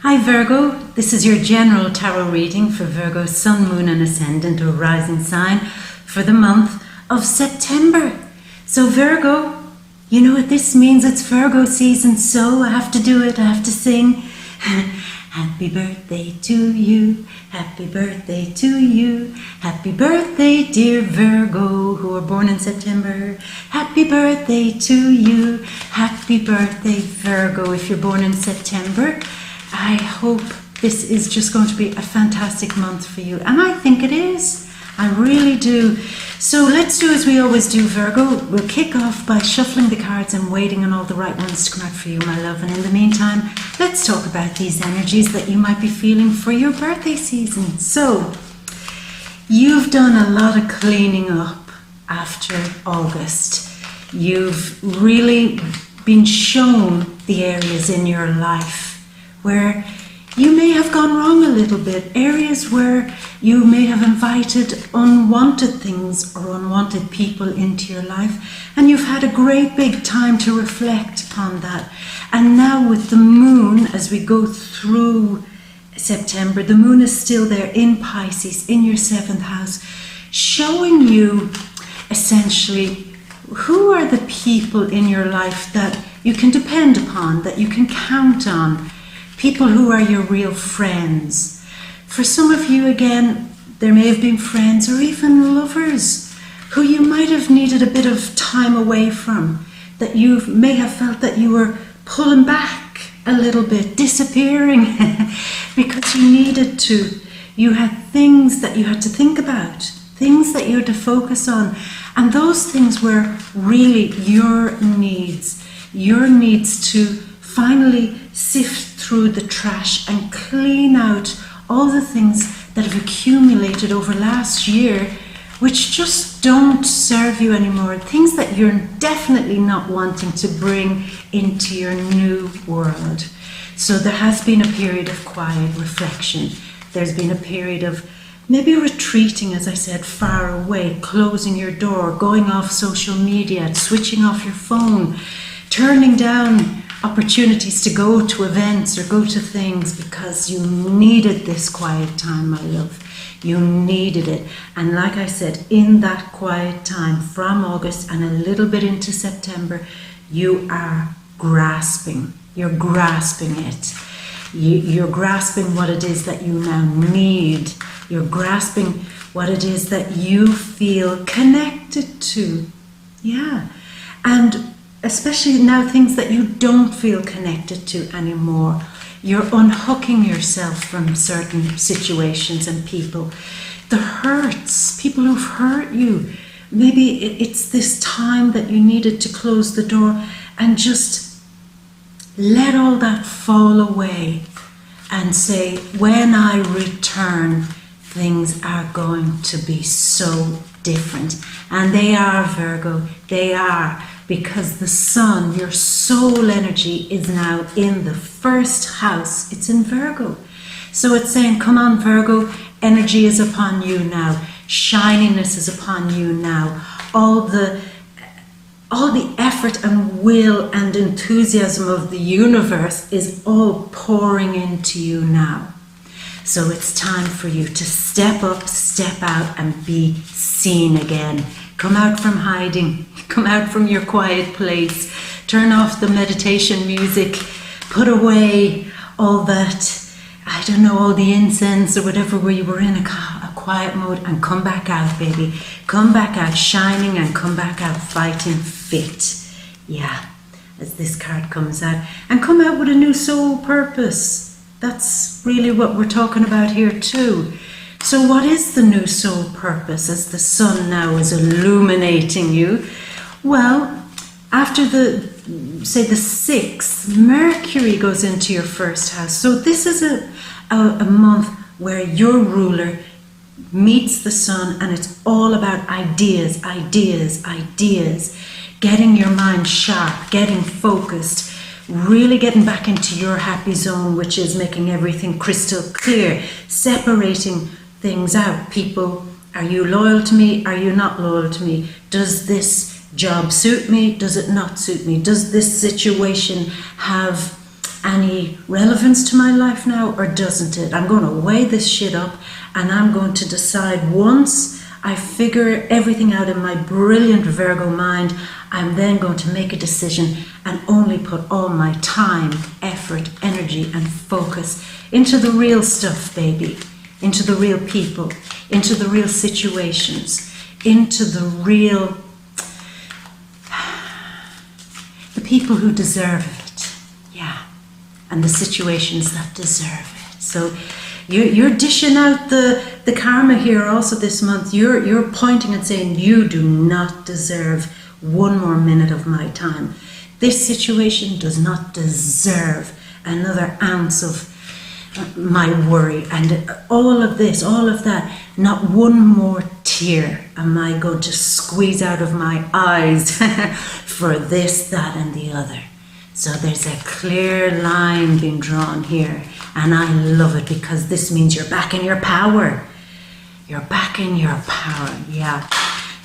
Hi Virgo, this is your general tarot reading for Virgo Sun, Moon and Ascendant or Rising sign for the month of September. So Virgo, you know what this means? It's Virgo season, so I have to do it, I have to sing. Happy birthday to you, happy birthday to you, happy birthday dear Virgo who are born in September. Happy birthday to you, happy birthday Virgo if you're born in September. I hope this is just going to be a fantastic month for you, and I think it is. I really do. So let's do as we always do, Virgo. We'll kick off by shuffling the cards and waiting on all the right ones to come out for you, my love. And in the meantime, let's talk about these energies that you might be feeling for your birthday season. So, you've done a lot of cleaning up after August. You've really been shown the areas in your life where you may have gone wrong a little bit, areas where you may have invited unwanted things or unwanted people into your life, and you've had a great big time to reflect upon that. And now with the moon, as we go through September, the moon is still there in Pisces, in your 7th house, showing you essentially who are the people in your life that you can depend upon, that you can count on. People who are your real friends. For some of you, again, there may have been friends or even lovers who you might have needed a bit of time away from, that you may have felt that you were pulling back a little bit, disappearing because you needed to. You had things that you had to think about, things that you had to focus on, and those things were really your needs to finally sift through the trash and clean out all the things that have accumulated over last year which just don't serve you anymore, things that you're definitely not wanting to bring into your new world. So there has been a period of quiet reflection. There's been a period of maybe retreating, as I said, far away, closing your door, going off social media, switching off your phone, turning down opportunities to go to events or go to things because you needed this quiet time, my love. You needed it. And like I said, in that quiet time from August and a little bit into September, you are grasping. You're grasping it. You're grasping what it is that you now need. You're grasping what it is that you feel connected to. Yeah. And especially now things that you don't feel connected to anymore. You're unhooking yourself from certain situations and people. The hurts, people who've hurt you. Maybe it's this time that you needed to close the door and just let all that fall away and say, when I return, things are going to be so different. And they are, Virgo, they are. Because the sun, your soul energy, is now in the 1st house. It's in Virgo. So it's saying, come on Virgo, energy is upon you now. Shininess is upon you now. All the effort and will and enthusiasm of the universe is all pouring into you now. So it's time for you to step up, step out and be seen again. Come out from hiding, come out from your quiet place, turn off the meditation music, put away all that, I don't know, all the incense or whatever where you were in a quiet mode, and come back out, baby. Come back out shining and come back out fighting fit. Yeah, as this card comes out. And come out with a new soul purpose. That's really what we're talking about here too. So what is the new soul purpose as the sun now is illuminating you? Well, after the 6th, Mercury goes into your 1st house. So this is a month where your ruler meets the sun, and it's all about ideas, getting your mind sharp, getting focused, really getting back into your happy zone, which is making everything crystal clear, separating things out. People, are you loyal to me? Are you not loyal to me? Does this job suit me? Does it not suit me? Does this situation have any relevance to my life now, or doesn't it? I'm going to weigh this shit up, and I'm going to decide once I figure everything out in my brilliant Virgo mind, I'm then going to make a decision and only put all my time, effort, energy and focus into the real stuff, baby. Into the real people, into the real situations, into the real, the people who deserve it. Yeah. And the situations that deserve it. So you're dishing out the karma here also this month. You're pointing and saying, you do not deserve one more minute of my time. This situation does not deserve another ounce of my worry, and all of this, all of that. Not one more tear am I going to squeeze out of my eyes for this, that and the other. So there's a clear line being drawn here, and I love it, because this means you're back in your power. You're back in your power, yeah.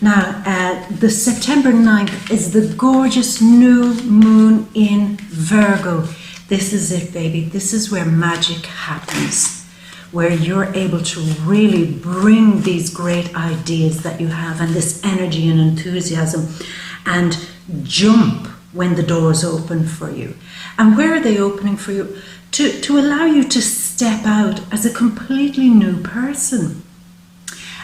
Now, the September 9th is the gorgeous new moon in Virgo. This is it, baby. This is where magic happens, where you're able to really bring these great ideas that you have and this energy and enthusiasm and jump when the doors open for you. And where are they opening for you? To allow you to step out as a completely new person,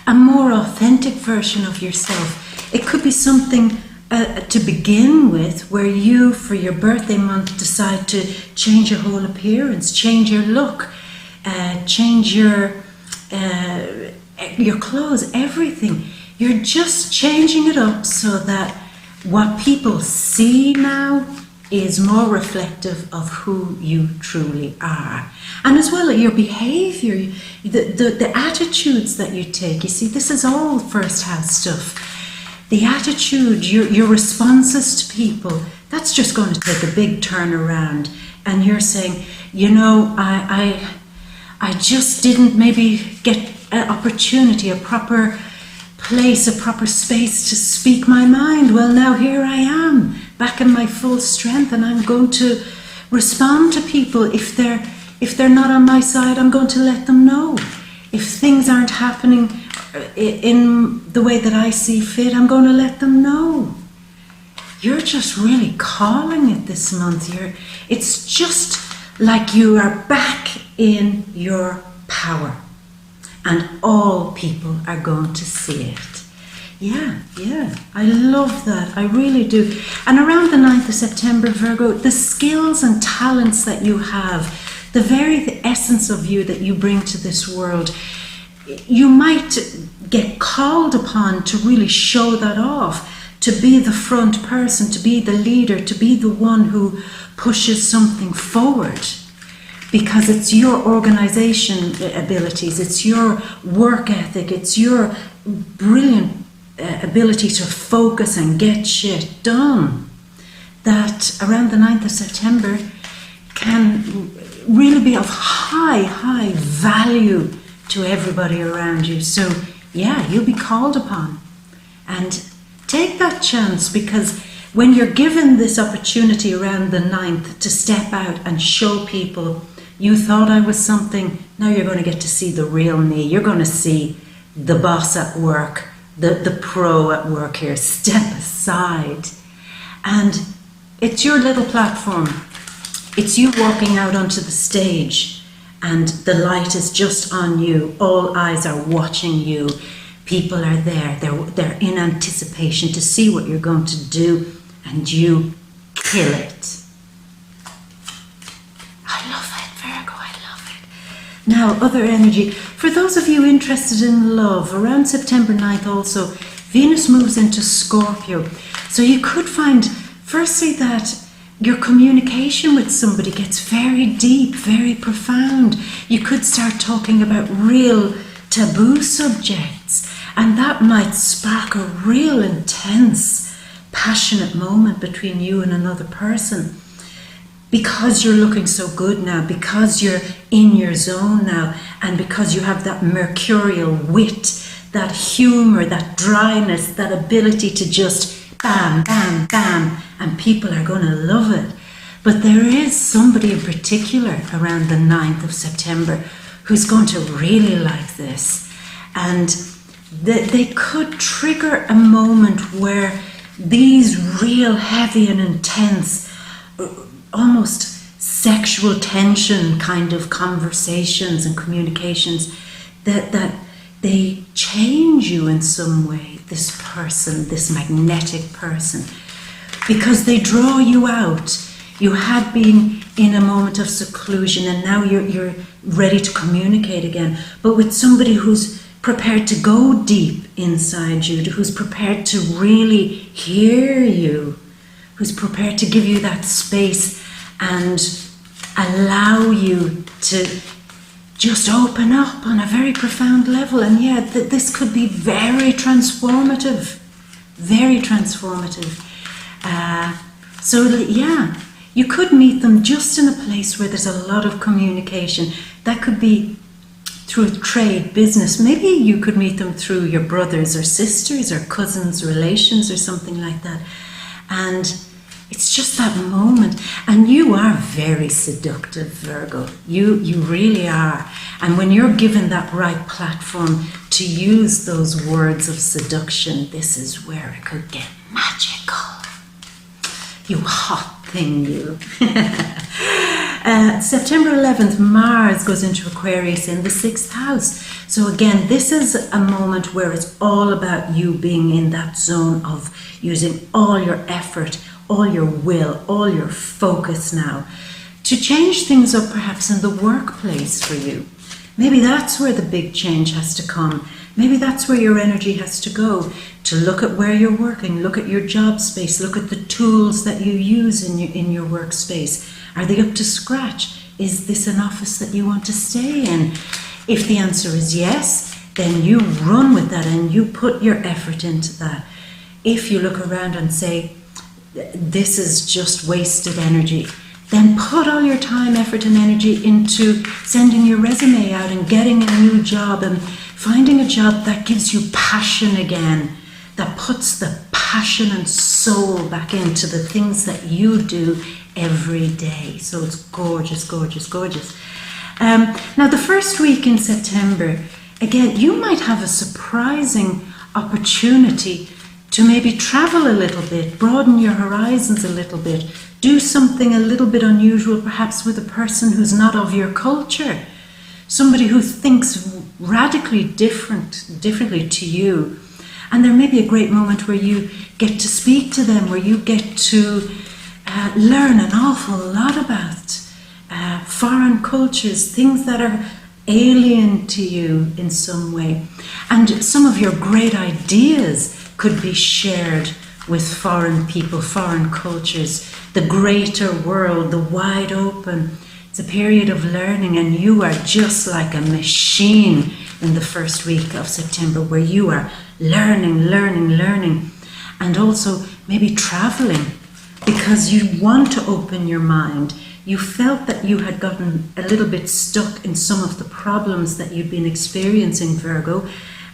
a more authentic version of yourself. It could be something to begin with, where you, for your birthday month, decide to change your whole appearance, change your look, change your clothes, everything. You're just changing it up so that what people see now is more reflective of who you truly are. And as well, your behavior, the attitudes that you take. You see, this is all first house stuff. The attitude, your responses to people, that's just going to take a big turnaround. And you're saying, you know, I just didn't maybe get an opportunity, a proper place, a proper space to speak my mind. Well, now here I am, back in my full strength, and I'm going to respond to people. If they're not on my side, I'm going to let them know. If things aren't happening in the way that I see fit, I'm going to let them know. You're just really calling it this month. It's just like you are back in your power, and all people are going to see it. Yeah, I love that. I really do. And around the 9th of September, Virgo, the skills and talents that you have, the very essence of you that you bring to this world, you might get called upon to really show that off, to be the front person, to be the leader, to be the one who pushes something forward, because it's your organization abilities, it's your work ethic, it's your brilliant ability to focus and get shit done, that around the 9th of September can really be of high value to everybody around you. So yeah, you'll be called upon, and take that chance, because when you're given this opportunity around the 9th to step out and show people, you thought I was something, now you're going to get to see the real me. You're going to see the boss at work, the pro at work here. Step aside, and it's your little platform. It's you walking out onto the stage, and the light is just on you. All eyes are watching you. People are there. They're in anticipation to see what you're going to do, and you kill it. I love it, Virgo. I love it. Now, other energy. For those of you interested in love, around September 9th also, Venus moves into Scorpio. So you could find, firstly, that your communication with somebody gets very deep, very profound. You could start talking about real taboo subjects, and that might spark a real intense, passionate moment between you and another person. Because you're looking so good now, because you're in your zone now, and because you have that mercurial wit, that humor, that dryness, that ability to just bam, bam, bam, and people are going to love it. But there is somebody in particular around the 9th of September who's going to really like this. And they could trigger a moment where these real heavy and intense, almost sexual tension kind of conversations and communications, that they change you in some way, this person, this magnetic person, because they draw you out. You had been in a moment of seclusion and now you're ready to communicate again, but with somebody who's prepared to go deep inside you, who's prepared to really hear you, who's prepared to give you that space and allow you to just open up on a very profound level. And yeah, this could be very transformative, very transformative. So yeah, you could meet them just in a place where there's a lot of communication. That could be through trade, business. Maybe you could meet them through your brothers or sisters or cousins, relations or something like that. And it's just that moment. And you are very seductive, Virgo. You really are. And when you're given that right platform to use those words of seduction, this is where it could get magical. You hot thing, you. September 11th, Mars goes into Aquarius in the 6th house. So again, this is a moment where it's all about you being in that zone of using all your effort, all your will, all your focus now to change things up perhaps in the workplace for you. Maybe that's where the big change has to come. Maybe that's where your energy has to go, to look at where you're working, look at your job space, look at the tools that you use in your workspace. Are they up to scratch? Is this an office that you want to stay in? If the answer is yes, then you run with that and you put your effort into that. If you look around and say, this is just wasted energy, then put all your time, effort and energy into sending your resume out and getting a new job and finding a job that gives you passion again, that puts the passion and soul back into the things that you do every day. So it's gorgeous, gorgeous, gorgeous. Now the first week in September, again, you might have a surprising opportunity to maybe travel a little bit, broaden your horizons a little bit, do something a little bit unusual, perhaps with a person who's not of your culture, somebody who thinks radically differently to you. And there may be a great moment where you get to speak to them, where you get to learn an awful lot about foreign cultures, things that are alien to you in some way. And some of your great ideas could be shared with foreign people, foreign cultures, the greater world, the wide open. It's a period of learning, and you are just like a machine in the first week of September, where you are learning, and also maybe traveling because you want to open your mind. You felt that you had gotten a little bit stuck in some of the problems that you'd been experiencing, Virgo,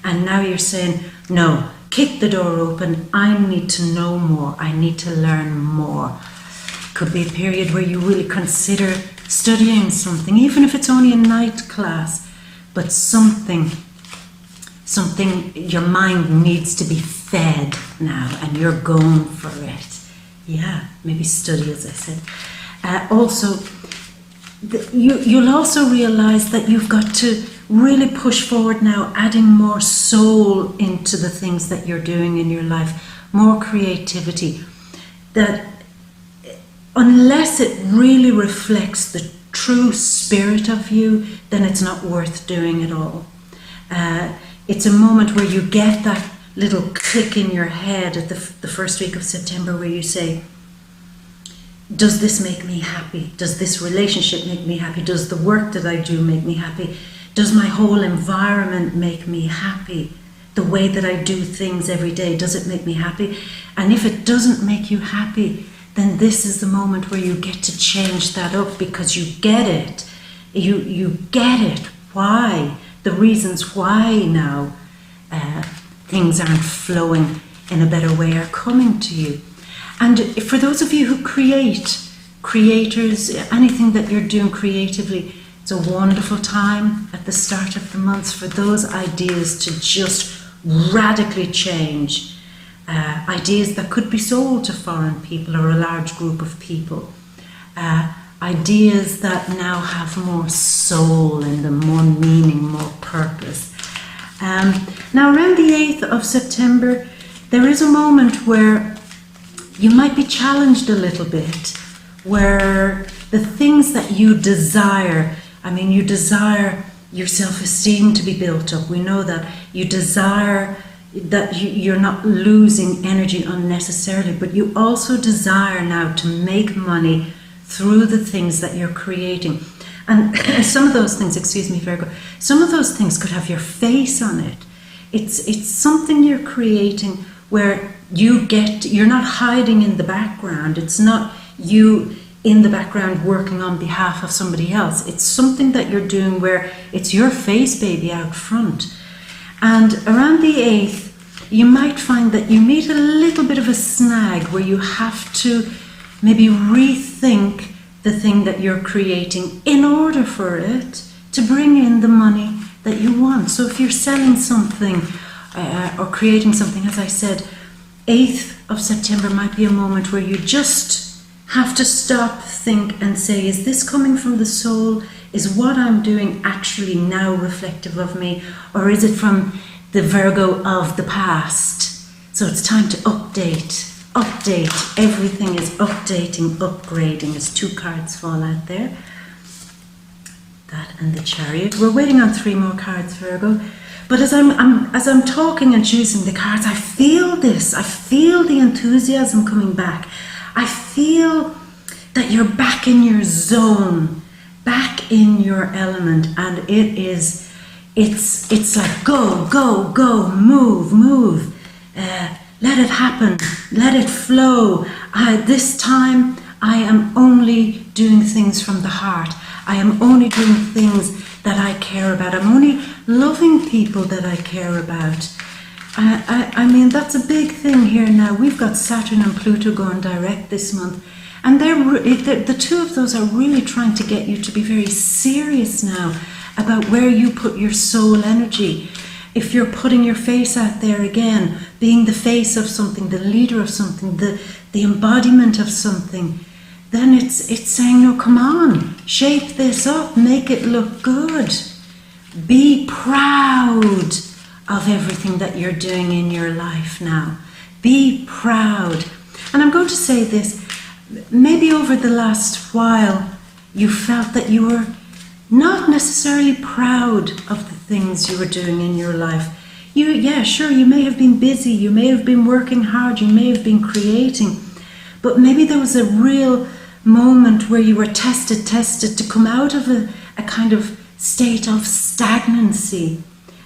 and now you're saying, no, kick the door open, I need to know more, I need to learn more. Could be a period where you really consider studying something, even if it's only a night class, but something your mind needs to be fed now, and you're going for it. Yeah, maybe study, as I said. You'll also realize that you've got to really push forward now, adding more soul into the things that you're doing in your life, more creativity. That unless it really reflects the true spirit of you, then it's not worth doing at all. It's a moment where you get that little click in your head at the first week of September where you say, does this make me happy? Does this relationship make me happy? Does the work that I do make me happy? Does my whole environment make me happy? The way that I do things every day, does it make me happy? And if it doesn't make you happy, then this is the moment where you get to change that up, because you get it. You get it. Why? The reasons why now things aren't flowing in a better way are coming to you. And for those of you who create, creators, anything that you're doing creatively, it's a wonderful time at the start of the month for those ideas to just radically change. Ideas that could be sold to foreign people or a large group of people. Ideas that now have more soul in them, more meaning, more purpose. Now around the 8th of September, there is a moment where you might be challenged a little bit, where the things that you desire, you desire your self-esteem to be built up. We know that you desire that you're not losing energy unnecessarily, but you also desire now to make money through the things that you're creating. And some of those things, excuse me, Virgo, some of those things could have your face on it. It's something you're creating where you're not hiding in the background. It's not you in the background working on behalf of somebody else. It's something that you're doing where it's your face, baby, out front. And around the 8th, you might find that you meet a little bit of a snag where you have to maybe rethink the thing that you're creating in order for it to bring in the money that you want. So if you're selling something or creating something, as I said, 8th of September might be a moment where you just have to stop, think and say, is this coming from the soul? Is what I'm doing actually now reflective of me? Or is it from the Virgo of the past? So it's time to update. Everything is updating, upgrading, as 2 cards fall out there. That and the Chariot. We're waiting on 3 more cards, Virgo. But as I'm talking and choosing the cards, I feel this. I feel the enthusiasm coming back. I feel that you're back in your zone, back in your element, and it's like go, move. Let it happen, let it flow. This time I am only doing things from the heart. I am only doing things that I care about. I'm only loving people that I care about. That's a big thing here now. We've got Saturn and Pluto going direct this month. And the 2 of those are really trying to get you to be very serious now about where you put your soul energy. If you're putting your face out there again, being the face of something, the leader of something, the embodiment of something, then it's saying, no, come on, shape this up, make it look good. Be proud of everything that you're doing in your life now. Be proud. And I'm going to say this, maybe over the last while, you felt that you were not necessarily proud of the things you were doing in your life. You may have been busy, you may have been working hard, you may have been creating, but maybe there was a real moment where you were tested to come out of a kind of state of stagnancy.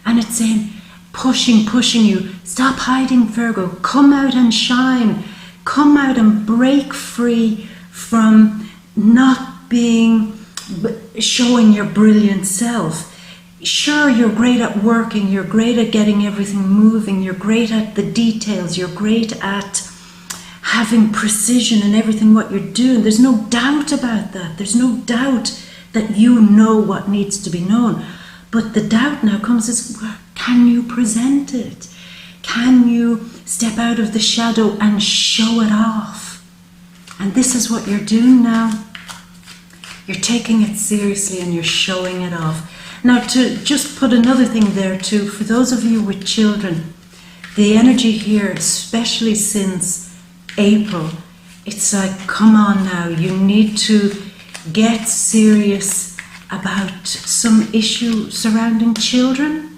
And it's saying, pushing you, stop hiding, Virgo, come out and shine, come out and break free from not showing your brilliant self. Sure, you're great at working, you're great at getting everything moving, you're great at the details, you're great at having precision in everything what you're doing. There's no doubt about that. There's no doubt that you know what needs to be known. But the doubt now comes is, can you present it? Can you step out of the shadow and show it off? And this is what you're doing now. You're taking it seriously and you're showing it off. Now, to just put another thing there too, for those of you with children, the energy here, especially since April, it's like, come on now, you need to get serious about some issue surrounding children.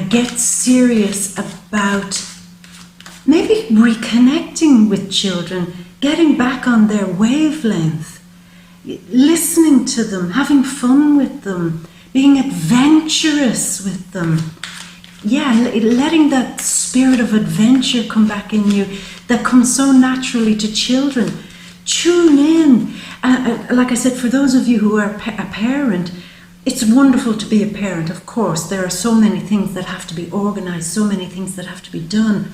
Get serious about maybe reconnecting with children, getting back on their wavelength, listening to them, having fun with them, being adventurous with them. Yeah, letting that spirit of adventure come back in you that comes so naturally to children. Tune in. Like I said, for those of you who are a parent, it's wonderful to be a parent, of course. There are so many things that have to be organized, so many things that have to be done.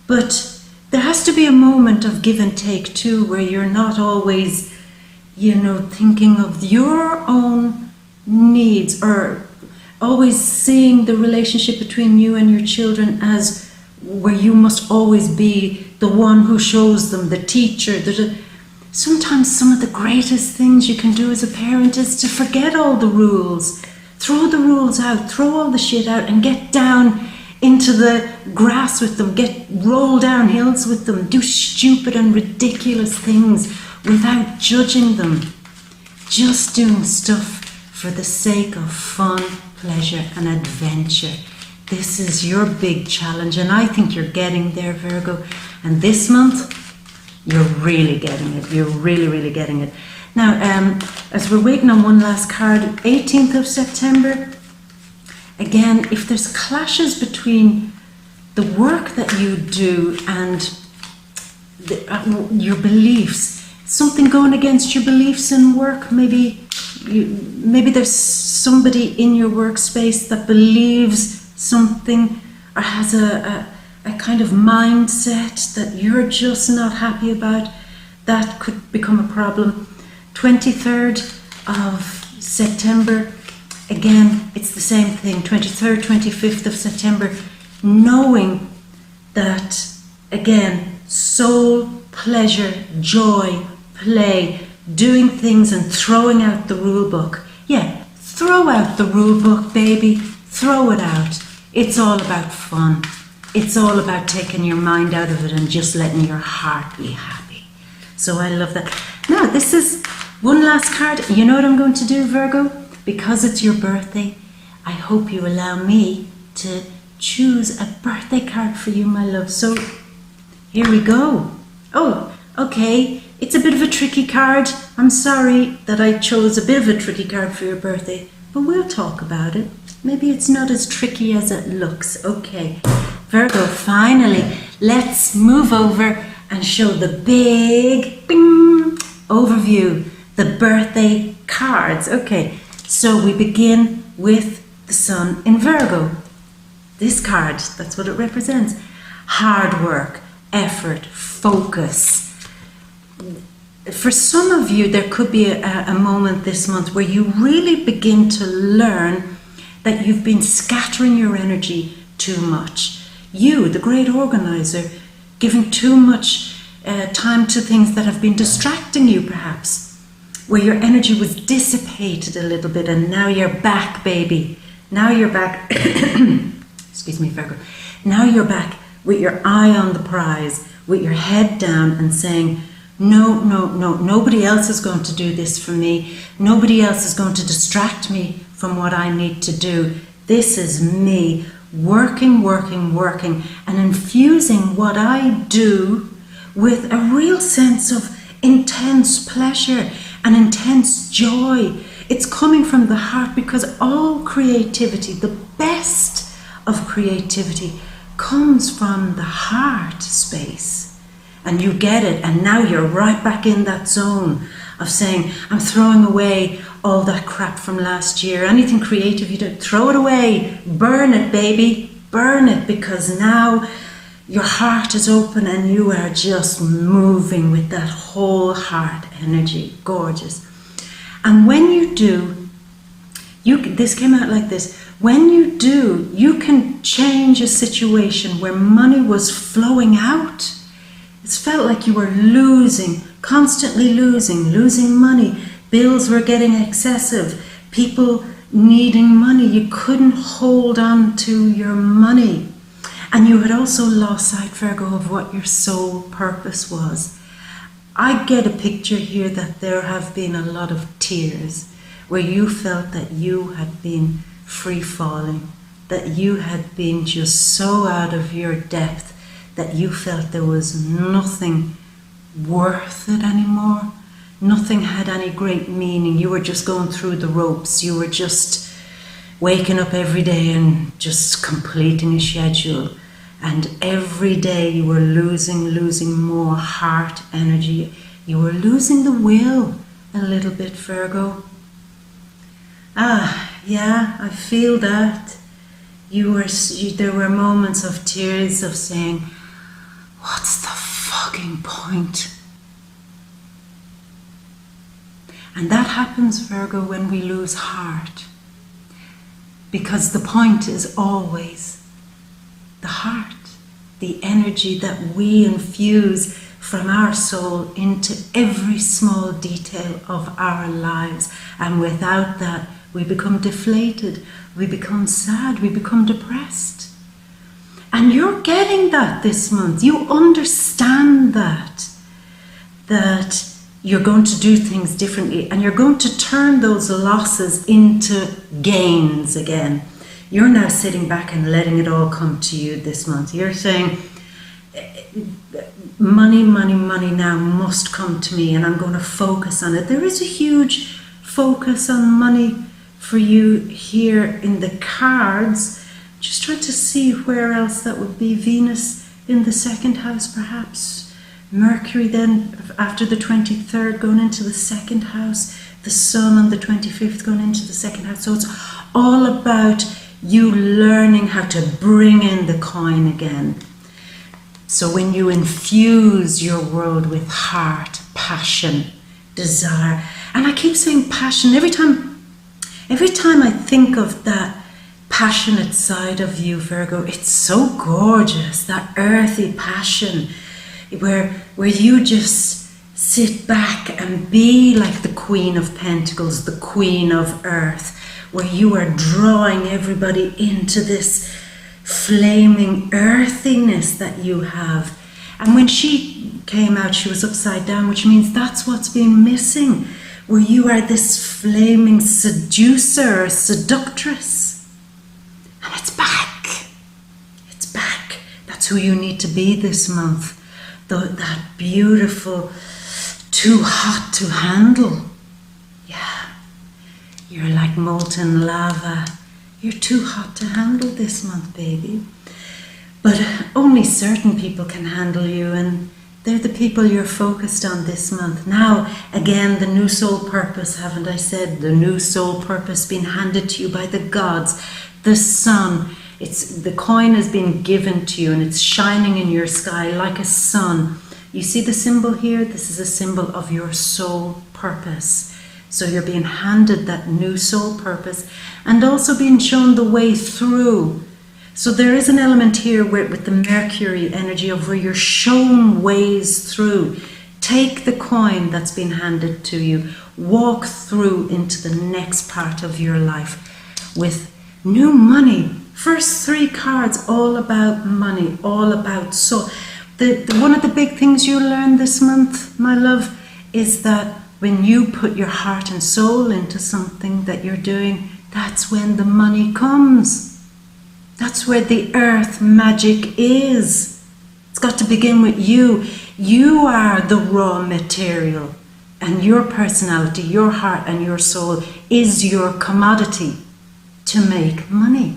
But there has to be a moment of give and take too, where you're not always, thinking of your own needs, or always seeing the relationship between you and your children as where you must always be the one who shows them, the teacher. Sometimes some of the greatest things you can do as a parent is to forget all the rules, throw the rules out, throw all the shit out, and get down into the grass with them, roll down hills with them, do stupid and ridiculous things without judging them. Just doing stuff for the sake of fun, pleasure and adventure. This is your big challenge, and I think you're getting there, Virgo. And this month, you're really getting it. You're really, really getting it. Now, as we're waiting on one last card, 18th of September, again, if there's clashes between the work that you do and your beliefs, something going against your beliefs in work, maybe there's somebody in your workspace that believes something or has a kind of mindset that you're just not happy about, that could become a problem. 23rd of September, again, it's the same thing. 23rd, 25th of September, knowing that, again, soul, pleasure, joy, play, doing things and throwing out the rule book. Yeah, throw out the rule book, baby. Throw it out. It's all about fun. It's all about taking your mind out of it and just letting your heart be happy. So I love that. Now, this is one last card. You know what I'm going to do, Virgo? Because it's your birthday, I hope you allow me to choose a birthday card for you, my love. So here we go. Oh, okay. It's a bit of a tricky card. I'm sorry that I chose a bit of a tricky card for your birthday, but we'll talk about it. Maybe it's not as tricky as it looks. Okay, Virgo, finally, let's move over and show the big bing, overview, the birthday cards. Okay, so we begin with the Sun in Virgo. This card, that's what it represents. Hard work, effort, focus. For some of you, there could be a moment this month where you really begin to learn that you've been scattering your energy too much. You, the great organizer, giving too much time to things that have been distracting you, perhaps, where your energy was dissipated a little bit, and now you're back, baby. Now you're back. Excuse me, Virgo. Now you're back with your eye on the prize, with your head down and saying, no, nobody else is going to do this for me. Nobody else is going to distract me from what I need to do. This is me working, and infusing what I do with a real sense of intense pleasure and intense joy. It's coming from the heart, because all creativity, the best of creativity, comes from the heart space. And you get it, and now you're right back in that zone of saying, I'm throwing away all that crap from last year. Anything creative you do, throw it away. Burn it, baby. Burn it, because now your heart is open and you are just moving with that whole heart energy. Gorgeous. And when you do, this came out like this. When you do, you can change a situation where money was flowing out. It's felt like you were losing, constantly losing money. Bills were getting excessive. People needing money. You couldn't hold on to your money. And you had also lost sight, Virgo, of what your soul purpose was. I get a picture here that there have been a lot of tears where you felt that you had been free falling, that you had been just so out of your depth that you felt there was nothing worth it anymore. Nothing had any great meaning. You were just going through the ropes. You were just waking up every day and just completing a schedule. And every day you were losing more heart energy. You were losing the will a little bit, Virgo. Yeah, I feel that. There were moments of tears, of saying, what's the tugging point. And that happens, Virgo, when we lose heart. Because the point is always the heart, the energy that we infuse from our soul into every small detail of our lives. And without that, we become deflated, we become sad, we become depressed. And you're getting that this month. You understand that you're going to do things differently, and you're going to turn those losses into gains again. You're now sitting back and letting it all come to you this month. You're saying, money, money, money now must come to me, and I'm going to focus on it. There is a huge focus on money for you here in the cards. Just trying to see where else that would be. Venus in the second house, perhaps. Mercury then after the 23rd going into the second house. The Sun on the 25th going into the second house. So it's all about you learning how to bring in the coin again. So when you infuse your world with heart, passion, desire, and I keep saying passion, every time I think of that passionate side of you, Virgo, it's so gorgeous, that earthy passion, where you just sit back and be like the Queen of Pentacles, the Queen of Earth, where you are drawing everybody into this flaming earthiness that you have. And when she came out, she was upside down, which means that's what's been missing, where you are this flaming seducer or seductress. And it's back. It's back. That's who you need to be this month. That beautiful, too hot to handle. Yeah. You're like molten lava. You're too hot to handle this month, baby. But only certain people can handle you, and they're the people you're focused on this month. Now, again, the new soul purpose, haven't I said? The new soul purpose being handed to you by the gods, the sun. The coin has been given to you, and it's shining in your sky like a sun. You see the symbol here? This is a symbol of your soul purpose. So you're being handed that new soul purpose, and also being shown the way through. So there is an element here with the Mercury energy of where you're shown ways through. Take the coin that's been handed to you, walk through into the next part of your life with new money. First three cards, all about money, all about soul. One of the big things you learn this month, my love, is that when you put your heart and soul into something that you're doing, that's when the money comes. That's where the earth magic is. It's got to begin with you. You are the raw material, and your personality, your heart and your soul is your commodity to make money.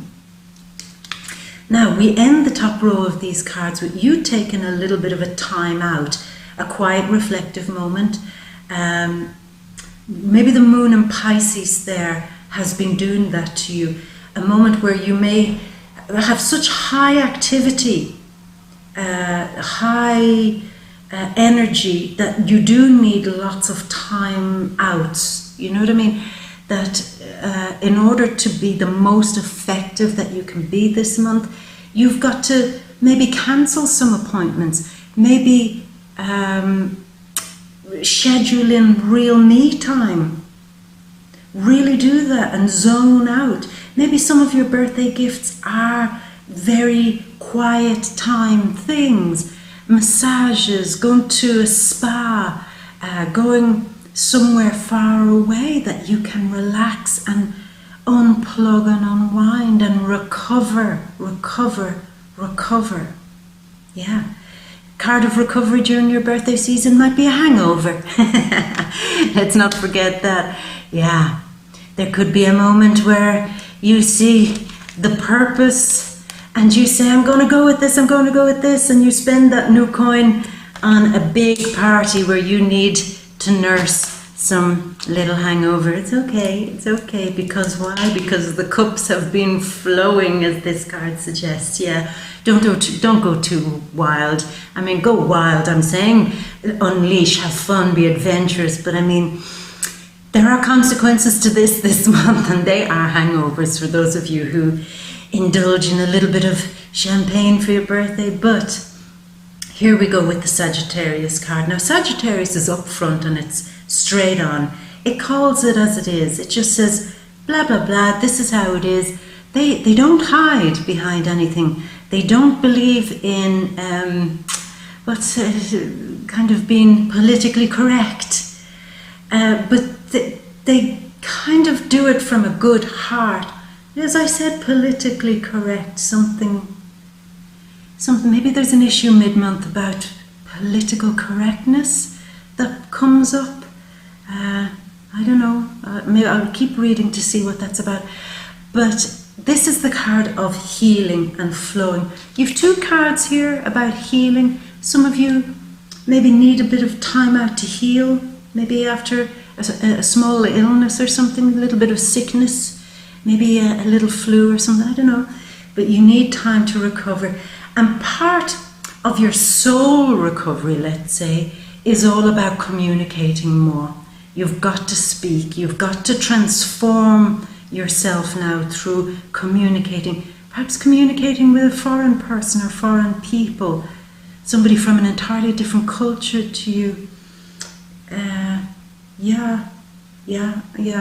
Now, we end the top row of these cards with you taking a little bit of a time out, a quiet, reflective moment. Maybe the moon in Pisces there has been doing that to you. A moment where you may have such high activity, high energy, that you do need lots of time out. You know what I mean? That in order to be the most effective that you can be this month, you've got to maybe cancel some appointments, maybe schedule in real me time. Really do that and zone out. Maybe some of your birthday gifts are very quiet time things, massages, going to a spa, going somewhere far away that you can relax and unplug and unwind and recover. Yeah. Card of recovery during your birthday season might be a hangover. Let's not forget that. Yeah. There could be a moment where you see the purpose and you say, I'm going to go with this, I'm going to go with this, and you spend that new coin on a big party where you need to nurse some little hangover. It's okay. Because why? Because the cups have been flowing, as this card suggests. Yeah, don't go too wild. I mean, go wild. I'm saying unleash, have fun, be adventurous. But I mean, there are consequences to this month, and they are hangovers for those of you who indulge in a little bit of champagne for your birthday. But here we go with the Sagittarius card. Now, Sagittarius is up front and it's straight on. It calls it as it is. It just says, blah, blah, blah, this is how it is. They don't hide behind anything. They don't believe in kind of being politically correct. But they kind of do it from a good heart. As I said, politically correct, something, maybe there's an issue mid-month about political correctness that comes up. I don't know, maybe I'll keep reading to see what that's about. But this is the card of healing and flowing. You've two cards here about healing. Some of you maybe need a bit of time out to heal, maybe after a small illness or something, a little bit of sickness, maybe a little flu or something, I don't know. But you need time to recover. And part of your soul recovery, let's say, is all about communicating more. You've got to speak. You've got to transform yourself now through communicating. Perhaps communicating with a foreign person or foreign people. Somebody from an entirely different culture to you.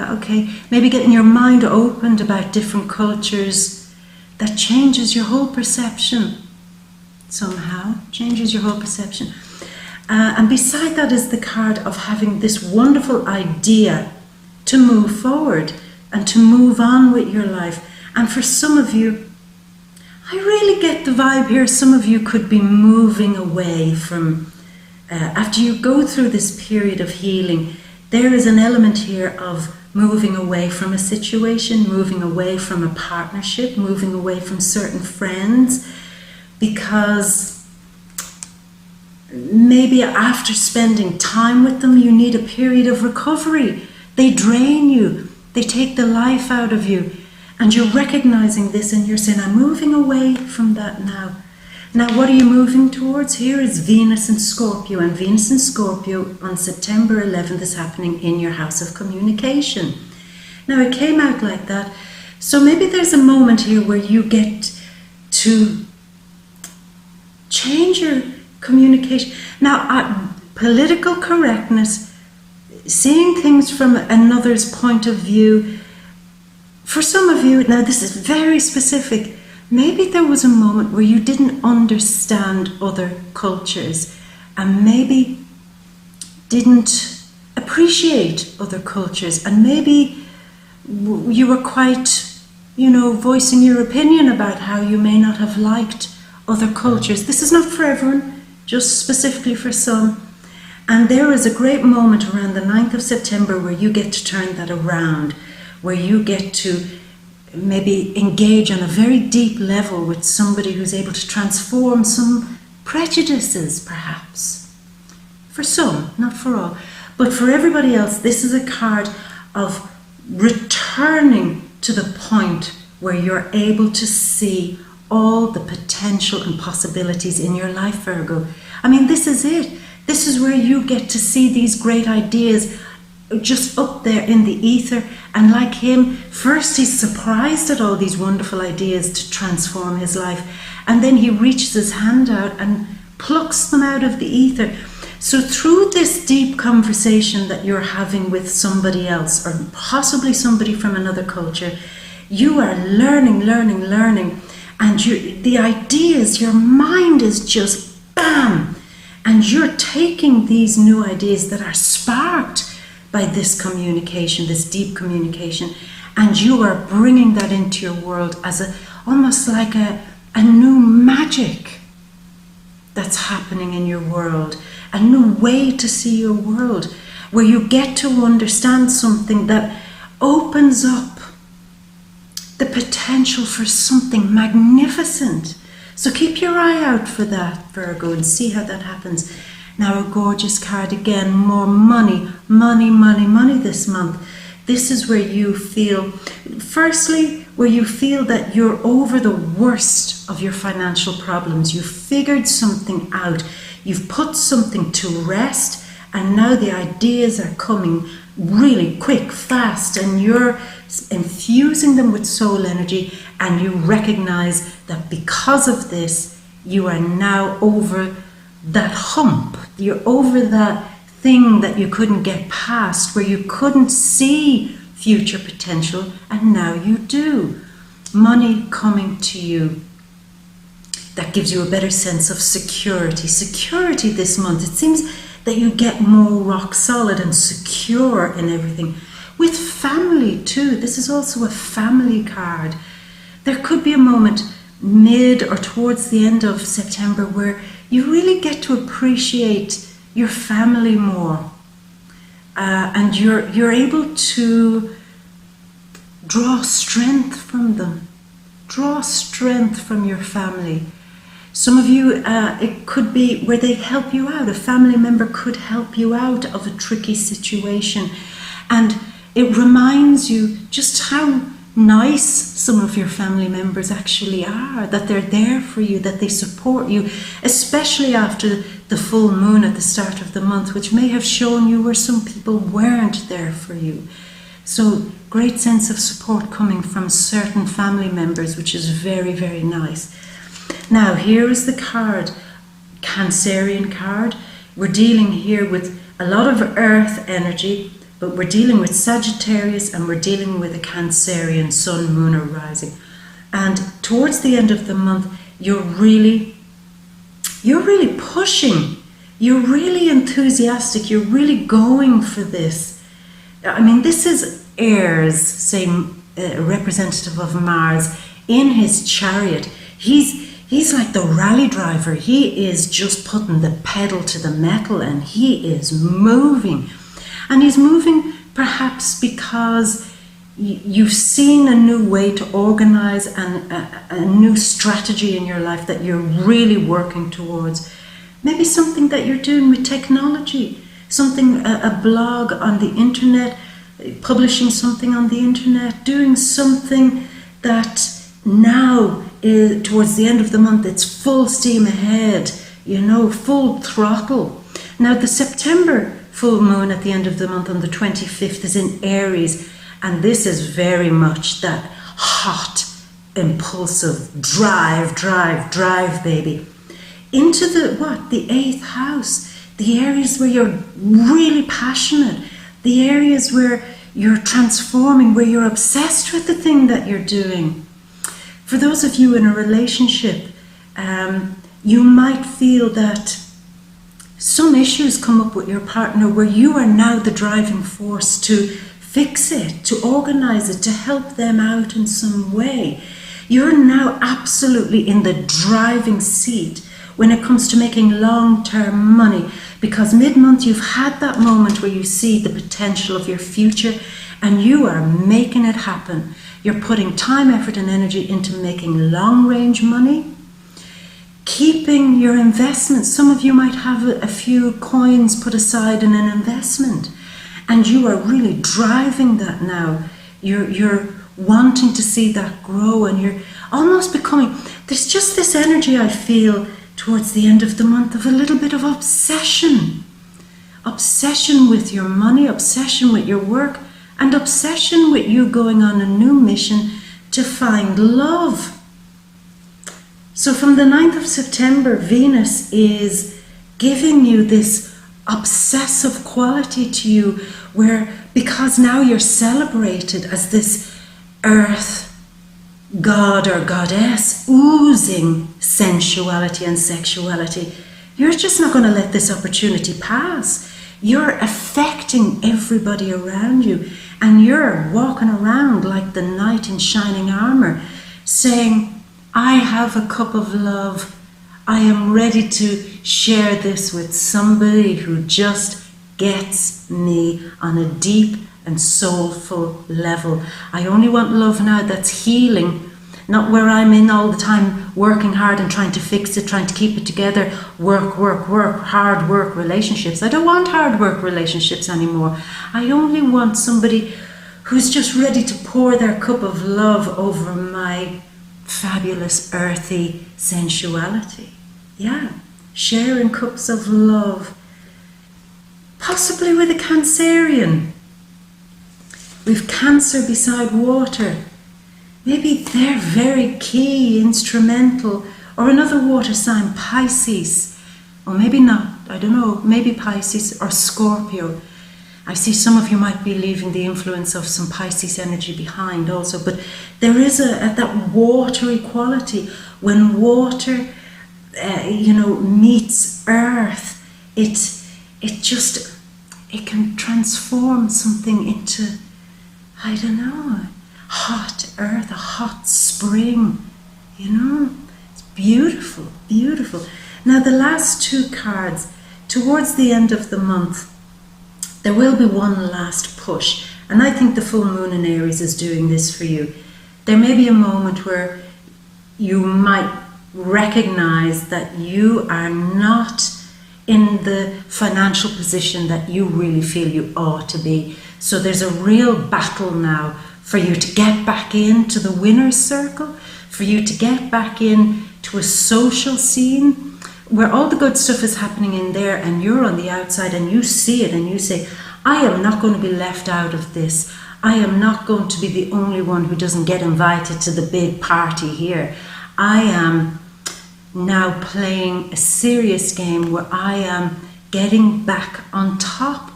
Okay. Maybe getting your mind opened about different cultures. That changes your whole perception. Somehow. Changes your whole perception. And beside that is the card of having this wonderful idea to move forward and to move on with your life. And for some of you, I really get the vibe here, some of you could be moving away from, after you go through this period of healing, there is an element here of moving away from a situation, moving away from a partnership, moving away from certain friends, because maybe after spending time with them, you need a period of recovery. They drain you. They take the life out of you. And you're recognizing this and you're saying, I'm moving away from that now. Now, what are you moving towards? Here is Venus and Scorpio. And Venus and Scorpio on September 11th is happening in your house of communication. Now, it came out like that. So maybe there's a moment here where you get to change your communication. Now, political correctness, seeing things from another's point of view. For some of you, now this is very specific, maybe there was a moment where you didn't understand other cultures and maybe didn't appreciate other cultures, and maybe you were quite, voicing your opinion about how you may not have liked other cultures. This is not for everyone, just specifically for some. And there is a great moment around the 9th of September where you get to turn that around, where you get to maybe engage on a very deep level with somebody who's able to transform some prejudices, perhaps. For some, not for all. But for everybody else, this is a card of returning to the point where you're able to see all the potential and possibilities in your life, Virgo. I mean, this is it. This is where you get to see these great ideas just up there in the ether. And like him, first he's surprised at all these wonderful ideas to transform his life. And then he reaches his hand out and plucks them out of the ether. So through this deep conversation that you're having with somebody else, or possibly somebody from another culture, you are learning. And the ideas, your mind is just bam. And you're taking these new ideas that are sparked by this communication, this deep communication, and you are bringing that into your world as almost like a new magic that's happening in your world, a new way to see your world, where you get to understand something that opens up the potential for something magnificent. So keep your eye out for that, Virgo, and see how that happens. Now a gorgeous card again, more money, money, money, money this month. This is where you feel, firstly, where you feel that you're over the worst of your financial problems. You've figured something out. You've put something to rest, and now the ideas are coming really quick, fast, and you're infusing them with soul energy, and you recognize that because of this, you are now over that hump. You're over that thing that you couldn't get past, where you couldn't see future potential, and now you do. Money coming to you that gives you a better sense of security. Security this month. It seems that you get more rock solid and secure in everything. With family too. This is also a family card. There could be a moment mid or towards the end of September where you really get to appreciate your family more, and you're able to draw strength from them. Draw strength from your family. Some of you, it could be where they help you out. A family member could help you out of a tricky situation, and it reminds you just how nice some of your family members actually are, that they're there for you, that they support you, especially after the full moon at the start of the month, which may have shown you where some people weren't there for you. So great sense of support coming from certain family members, which is very, very nice. Now here is the card, Cancerian card. We're dealing here with a lot of earth energy, but we're dealing with Sagittarius, and we're dealing with a Cancerian sun, moon, or rising. And towards the end of the month, you're really pushing. You're really enthusiastic. You're really going for this. I mean, this is Aries, same representative of Mars, in his chariot. He's like the rally driver. He is just putting the pedal to the metal, and he is moving. And he's moving perhaps because you've seen a new way to organize and a new strategy in your life that you're really working towards. Maybe something that you're doing with technology, something, a blog on the internet, publishing something on the internet, doing something that now is, towards the end of the month, it's full steam ahead, full throttle. Now the September full moon at the end of the month on the 25th is in Aries, and this is very much that hot, impulsive drive, baby, into the 8th house, the areas where you're really passionate, the areas where you're transforming, where you're obsessed with the thing that you're doing. For those of you in a relationship, you might feel that some issues come up with your partner where you are now the driving force to fix it, to organize it, to help them out in some way. You're now absolutely in the driving seat when it comes to making long-term money, because mid-month you've had that moment where you see the potential of your future and you are making it happen. You're putting time, effort, and energy into making long-range money, keeping your investments. Some of you might have a few coins put aside in an investment, and you are really driving that now. You're wanting to see that grow, and you're almost becoming, there's just this energy I feel towards the end of the month of a little bit of obsession with your money, obsession with your work, and obsession with you going on a new mission to find love. So from the 9th of September, Venus is giving you this obsessive quality to you, where, because now you're celebrated as this earth god or goddess oozing sensuality and sexuality, you're just not going to let this opportunity pass. You're affecting everybody around you, and you're walking around like the knight in shining armor, saying, I have a cup of love. I am ready to share this with somebody who just gets me on a deep and soulful level. I only want love now that's healing, not where I'm in all the time working hard and trying to fix it, trying to keep it together, work, hard work relationships. I don't want hard work relationships anymore. I only want somebody who's just ready to pour their cup of love over my fabulous earthy sensuality. Yeah, sharing cups of love, possibly with a Cancerian. We've Cancer beside water. Maybe they're very key, instrumental, or another water sign, Pisces, or maybe not, I don't know, maybe Pisces or Scorpio. I see some of you might be leaving the influence of some Pisces energy behind also, but there is that watery quality. When water, meets earth, it can transform something into, I don't know, hot earth, a hot spring, It's beautiful, beautiful. Now the last two cards, towards the end of the month, there will be one last push. And I think the full moon in Aries is doing this for you. There may be a moment where you might recognize that you are not in the financial position that you really feel you ought to be. So there's a real battle now for you to get back into the winner's circle, for you to get back into a social scene where all the good stuff is happening in there and you're on the outside and you see it and you say, I am not going to be left out of this. I am not going to be the only one who doesn't get invited to the big party here. I am now playing a serious game where I am getting back on top,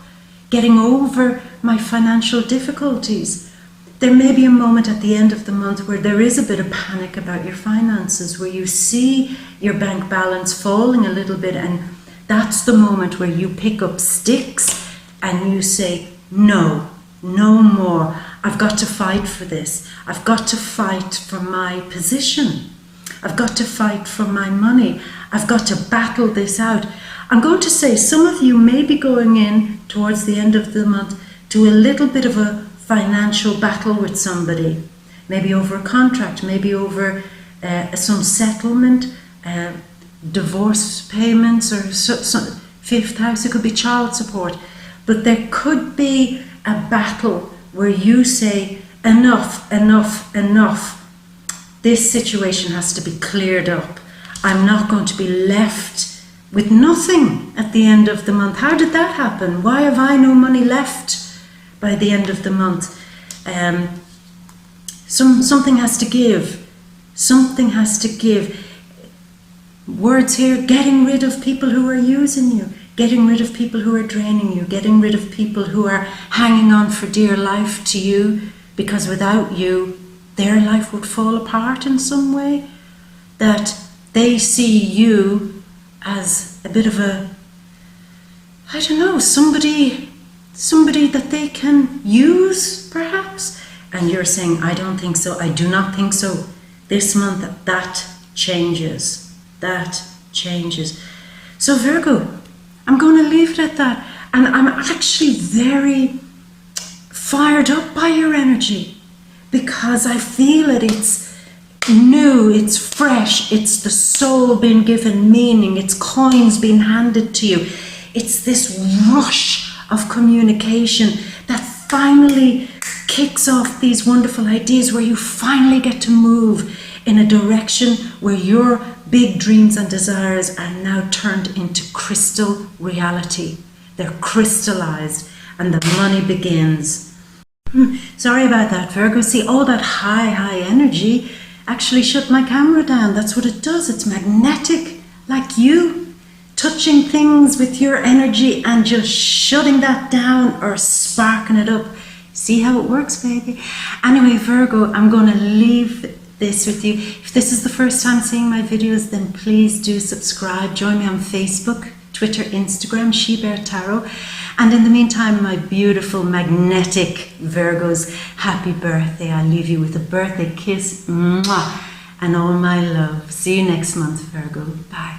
getting over my financial difficulties. There may be a moment at the end of the month where there is a bit of panic about your finances, where you see your bank balance falling a little bit, and that's the moment where you pick up sticks and you say, no more. I've got to fight for this. I've got to fight for my position. I've got to fight for my money. I've got to battle this out. I'm going to say some of you may be going in towards the end of the month to a little bit of a financial battle with somebody, maybe over a contract, maybe over some settlement, divorce payments, or fifth house. It could be child support, but there could be a battle where you say, enough. This situation has to be cleared up. I'm not going to be left with nothing at the end of the month. How did that happen? Why have I no money left by the end of the month? Something has to give. Something has to give. Words here, getting rid of people who are using you, getting rid of people who are draining you, getting rid of people who are hanging on for dear life to you, because without you, their life would fall apart in some way. That they see you as a bit of a, I don't know, somebody that they can use, perhaps. And you're saying, I don't think so, I do not think so. This month, that changes. That changes. So Virgo, I'm going to leave it at that. And I'm actually very fired up by your energy, because I feel it. It's new, it's fresh, it's the soul being given meaning, it's coins being handed to you. It's this rush of communication that finally kicks off these wonderful ideas, where you finally get to move in a direction where your big dreams and desires are now turned into crystal reality. They're crystallized and the money begins. Sorry about that, Virgo. See, all that high energy actually shut my camera down. That's what it does. It's magnetic, like you, touching things with your energy and just shutting that down or sparking it up. See how it works, baby? Anyway, Virgo, I'm going to leave this with you. If this is the first time seeing my videos, then please do subscribe. Join me on Facebook, Twitter, Instagram, She Bear Tarot. And in the meantime, my beautiful magnetic Virgos, happy birthday. I leave you with a birthday kiss, mwah, and all my love. See you next month, Virgo. Bye.